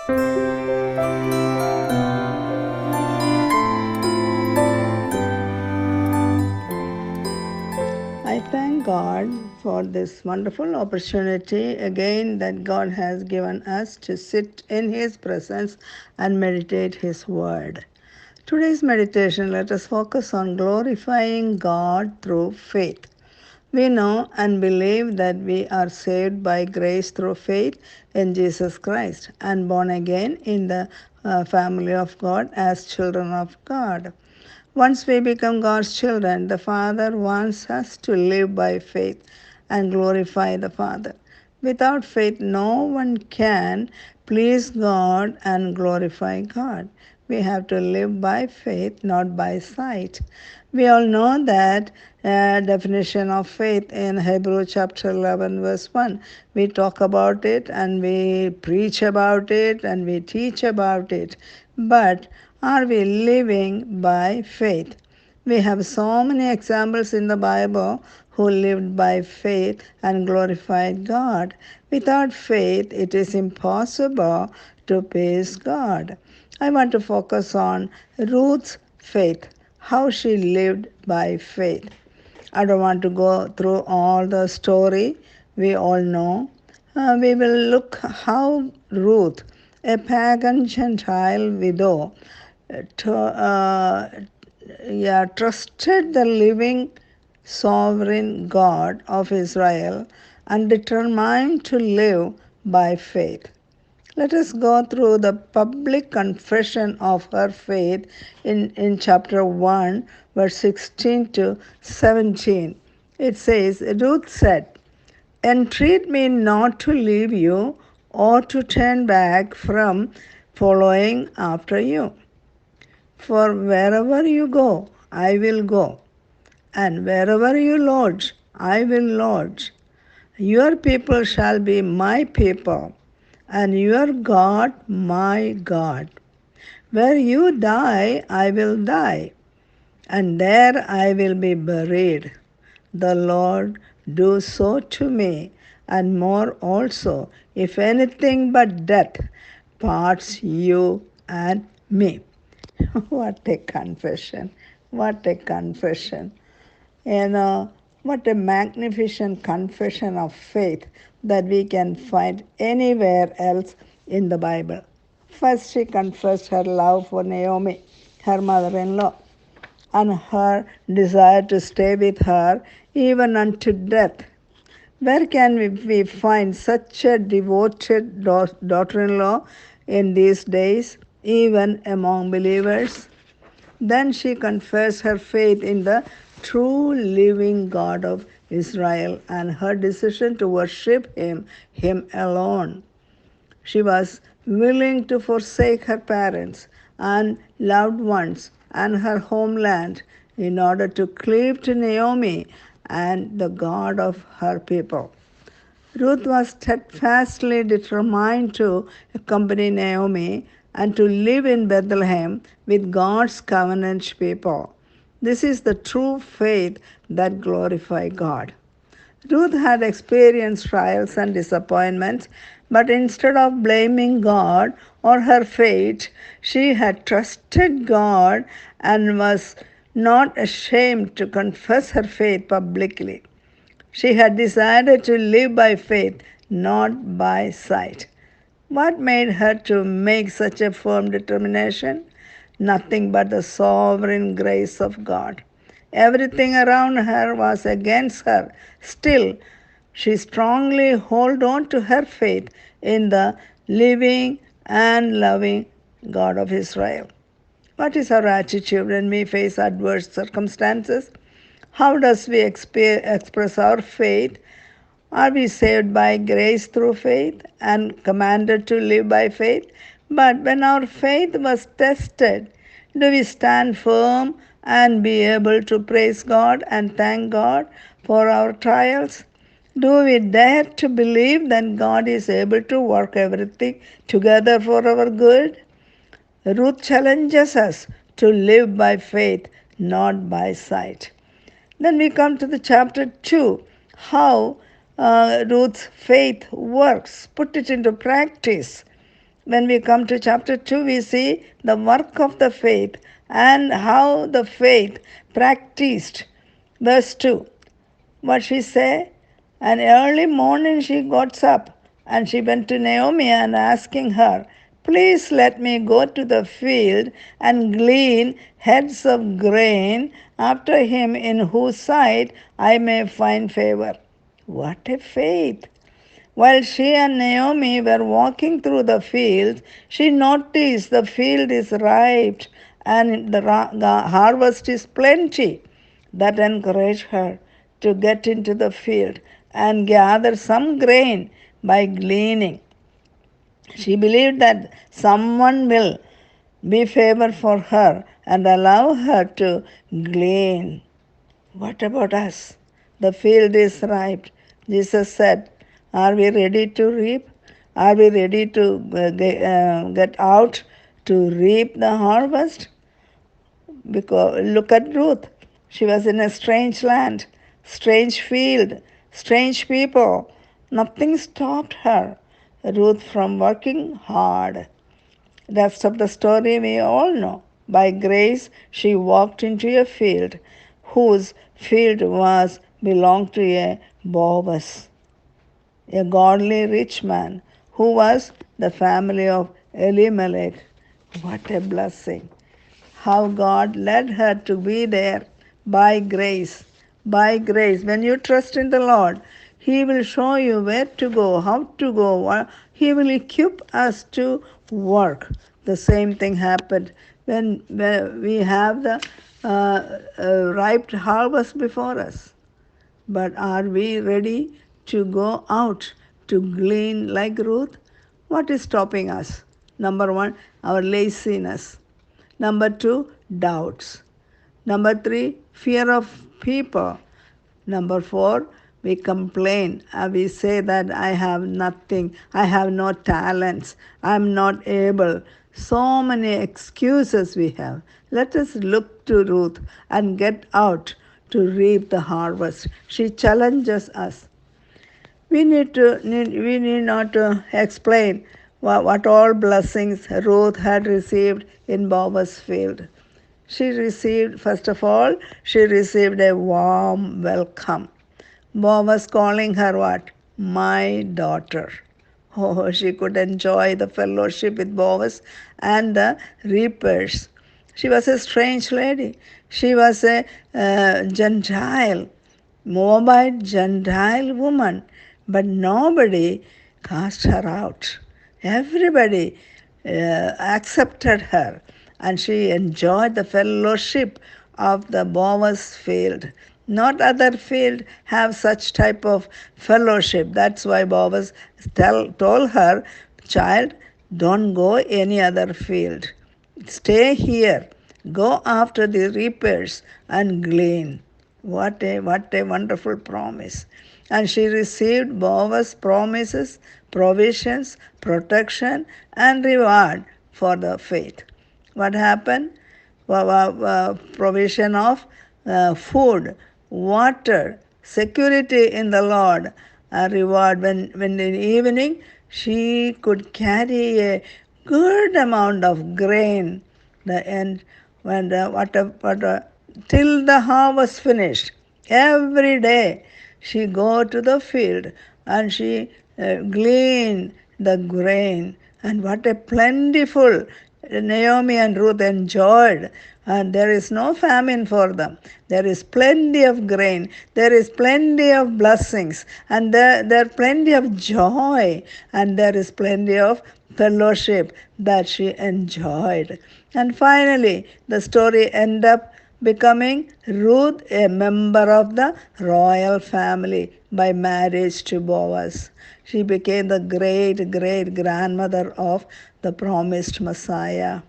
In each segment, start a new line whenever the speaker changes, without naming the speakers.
I thank God for this wonderful opportunity again that God has given us to sit in His presence and meditate His Word. Today's meditation, let us focus on glorifying God through faith. We know and believe that we are saved by grace through faith in Jesus Christ and born again in the family of God as children of God. Once we become God's children, the Father wants us to live by faith and glorify the Father. Without faith, no one can please God and glorify God. We have to live by faith, not by sight. We all know that definition of faith in Hebrew chapter 11, verse 1. We talk about it and we preach about it and we teach about it. But are we living by faith? We have so many examples in the Bible who lived by faith and glorified God. Without faith, it is impossible to please God. I want to focus on Ruth's faith, how she lived by faith. I don't want to go through all the story. We all know. We will look how Ruth, a pagan Gentile widow, trusted the living sovereign God of Israel and determined to live by faith. Let us go through the public confession of her faith in chapter 1, verse 16 to 17. It says, Ruth said, Entreat me not to leave you or to turn back from following after you. For wherever you go, I will go, and wherever you lodge, I will lodge. Your people shall be my people, and your God my God. Where you die, I will die, and there I will be buried. The Lord do so to me, and more also, if anything but death parts you and me. What a confession! What a confession! What a magnificent confession of faith that we can find anywhere else in the Bible. First, she confessed her love for Naomi, her mother in law, and her desire to stay with her even unto death. Where can we find such a devoted daughter in law in these days, even among believers? Then she confessed her faith in the true living God of Israel and her decision to worship him alone. She was willing to forsake her parents and loved ones and her homeland in order to cleave to Naomi and the God of her people. Ruth was steadfastly determined to accompany Naomi and to live in Bethlehem with God's covenant people. This is the true faith that glorifies God. Ruth had experienced trials and disappointments, but instead of blaming God or her fate, she had trusted God and was not ashamed to confess her faith publicly. She had decided to live by faith, not by sight. What made her to make such a firm determination? Nothing but the sovereign grace of God. Everything around her was against her. Still, she strongly held on to her faith in the living and loving God of Israel. What is our attitude when we face adverse circumstances? How does we express our faith? Are we saved by grace through faith and commanded to live by faith? But when our faith was tested, do we stand firm and be able to praise God and thank God for our trials? Do we dare to believe that God is able to work everything together for our good? Ruth challenges us to live by faith, not by sight. Then we come to the chapter 2, how Ruth's faith works, put it into practice. when we come to chapter 2, we see the work of the faith and how the faith practiced. Verse 2, what she say? An early morning she got up and she went to Naomi and asking her, please let me go to the field and glean heads of grain after him in whose sight I may find favor. What a faith! While she and Naomi were walking through the fields, she noticed the field is ripe and the harvest is plenty. That encouraged her to get into the field and gather some grain by gleaning. She believed that someone will be favored for her and allow her to glean. What about us? The field is ripe. Jesus said, are we ready to reap? Are we ready to get out to reap the harvest? Because look at Ruth. She was in a strange land, strange field, strange people. Nothing stopped her, Ruth, from working hard. Rest of the story we all know. By grace she walked into a field whose field was belonged to a Boaz, a godly rich man who was the family of Elimelech. What a blessing! How God led her to be there by grace. By grace. When you trust in the Lord, He will show you where to go, how to go. He will equip us to work. The same thing happened when we have the ripe harvest before us. But are we ready to go out to glean like Ruth? What is stopping us? Number one, our laziness. Number two, doubts. Number three, fear of people. Number four, we complain. We say that I have nothing, I have no talents, I'm not able. So many excuses we have. Let us look to Ruth and get out to reap the harvest. She challenges us. We need not to explain what all blessings Ruth had received in Boaz's field. She received, first of all, she received a warm welcome. Boaz calling her what? My daughter. Oh, she could enjoy the fellowship with Boaz and the reapers. She was a strange lady. She was a Gentile, Moabite Gentile woman, but nobody cast her out. Everybody accepted her, and she enjoyed the fellowship of the Boaz field. Not other field have such type of fellowship. That's why Boaz told her, child, don't go any other field. Stay here. Go after the reapers and glean. What a wonderful promise. And she received Boaz's promises, provisions, protection, and reward for the faith. What happened? Provision of food, water, security in the Lord, a reward. When in the evening she could carry a good amount of grain, the end when till the harvest finished. Every day she go to the field and she glean the grain. And what a plentiful Naomi and Ruth enjoyed. And there is no famine for them. There is plenty of grain. There is plenty of blessings. And there are plenty of joy. And there is plenty of fellowship that she enjoyed. And finally, the story ended up becoming Ruth a member of the royal family by marriage to Boaz. She became the great great grandmother of the promised Messiah.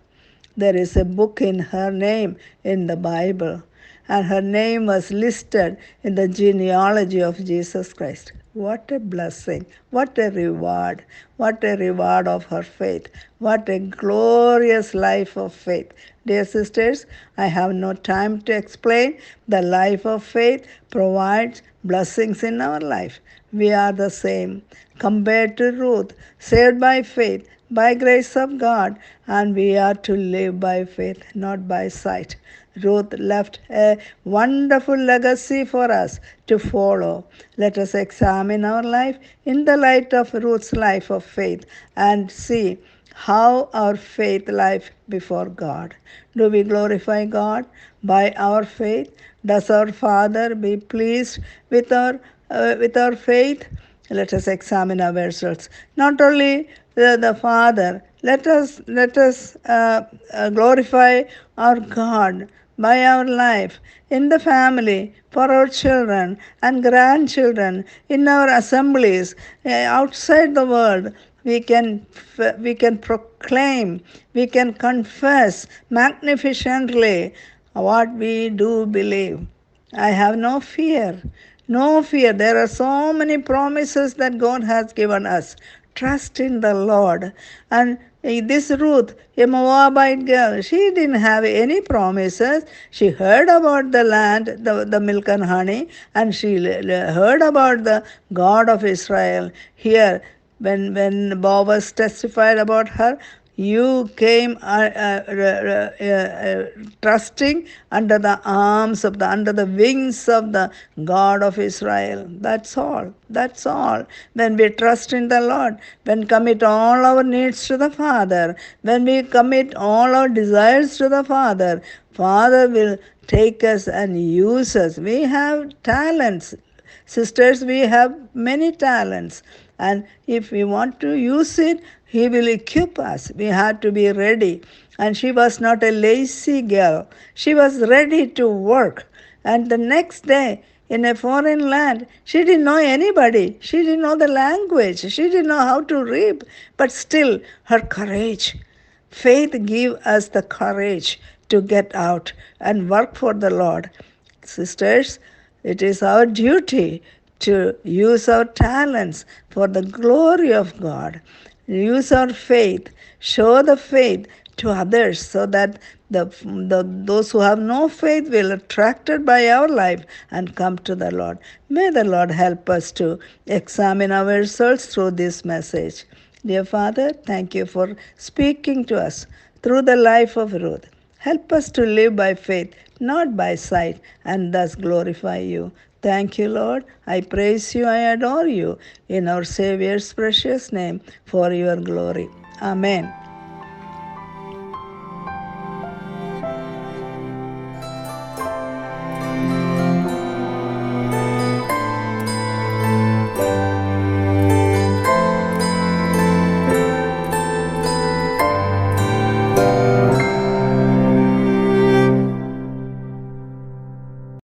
There is a book in her name in the Bible, and her name was listed in the genealogy of Jesus Christ. What a blessing, what a reward of her faith, what a glorious life of faith. Dear sisters, I have no time to explain. The life of faith provides blessings in our life. we are the same compared to Ruth, saved by faith, by grace of God, and we are to live by faith, not by sight. Ruth left a wonderful legacy for us to follow. Let us examine our life in the light of Ruth's life of faith and see how our faith life before God. Do we glorify God by our faith? Does our Father be pleased with our faith? Let us examine ourselves. Not only the Father, let us glorify our God by our life in the family, for our children and grandchildren, in our assemblies, outside the world. We can proclaim, we can confess magnificently what we do believe. I have no fear. No fear. There are so many promises that God has given us. Trust in the Lord. And this Ruth, a Moabite girl, she didn't have any promises. She heard about the land, the milk and honey, and she heard about the God of Israel. Here, when Boaz testified about her, you came trusting under the wings of the God of Israel. That's all. That's all. When we trust in the Lord, when commit all our needs to the Father, when we commit all our desires to the Father, Father will take us and use us. We have talents. Sisters, we have many talents, and if we want to use it, He will equip us. We have to be ready. And she was not a lazy girl, she was ready to work. And the next day, in a foreign land, she didn't know anybody, she didn't know the language, she didn't know how to read, but still, her courage. Faith gives us the courage to get out and work for the Lord. Sisters, it is our duty to use our talents for the glory of God. Use our faith, show the faith to others so that those who have no faith will attracted by our life and come to the Lord. May the Lord help us to examine ourselves through this message. Dear Father, thank you for speaking to us through the life of Ruth. Help us to live by faith, not by sight, and thus glorify you. Thank you, Lord. I praise you, I adore you, in our Savior's precious name, for your glory. Amen.